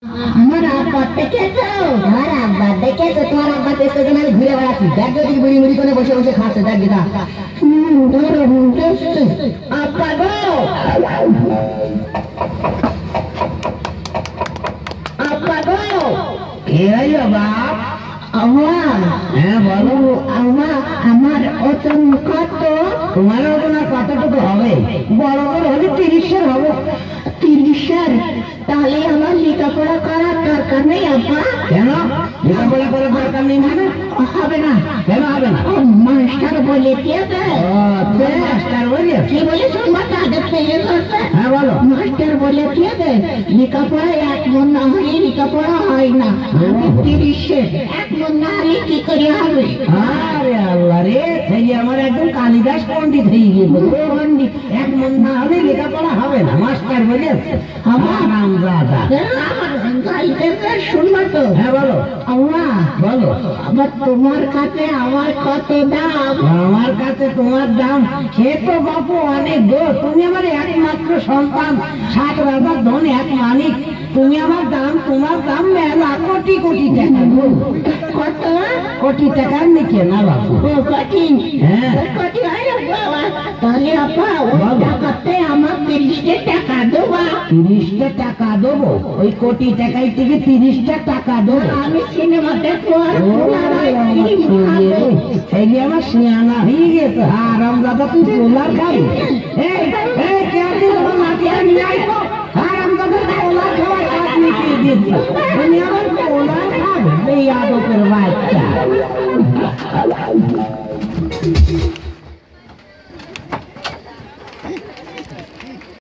আমার আব্বা দেখেছো? আমার আব্বা দেখেছো? তোমার আব্বা দেখতে গেলে আমি ঘুরে বেড়াচ্ছি। দেখ যদি বুড়ি মুড়ি করে বসে বসে খাচ্ছে, দেখ গিতা। আব্বা গো, আব্বা গো। কে আইলো বাপ? আমার, হ্যাঁ বলো। আমার ওজন কত? তোমার ওজন আর কতটুকু হবে? বড় বড় হলে 30-এর হবে। 30-এর? তাহলে আমার লেখাপড়া করার দরকার নেই আব্বা? কেন লেখাপড়া করার দরকার নেই মানে? হবে না। কেন হবে না? মাস্টার বলে দিয়েছে। মাস্টার বলে কি বলে শুনবা? তাদের ফেলে করছে। হ্যাঁ বলো। মাস্টার বলে দিয়েছে লেখাপড়া 1 মন না হলে লেখাপড়া হয় না। 30-এর 1 মন না হলে কি করে হবে? আরে আল্লাহ রে, সেই আমার একদম কালিদাস পণ্ডিত হয়ে গেছে। পণ্ডিত 1 মন না হলে লেখাপড়া হবে না, মাস্টার বলে। আমার নাম রাজা। শুনবা তো? হ্যাঁ বলো। আল্লাহ বলো। আবার তোমার কাছে আমার কত দাম? আমার কাছে তোমার দাম সে তো বাপু অনেক গো। তুমি আমার একমাত্র সন্তান, 7 রাজার ধন, 1 মানিক। তুমি আমার দাম, তোমার দাম মেলা কোটি কোটি টাকা গো। কত? কোটি টাকার নিচে না বাপু। কোটি? হ্যাঁ। কোটি হয় না বাবা? তাহলে আপা ওই বলো। টাকাতে আমার 30 টাকা দেবা? 30টা টাকা দেবো? ওই কোটি টাকায় থেকে 30টা টাকা দেবো? আমি সিনেমা দেখবো আর সেই আমার সিয়ানা হয়ে গেছে। আরাম দাদা তুই পোলার খাই। আরাম দাদা পোলার খাওয়ার আপনি কি দিচ্ছি? আমি আবার পোলার খাবো? এই আদকের বাচ্চা।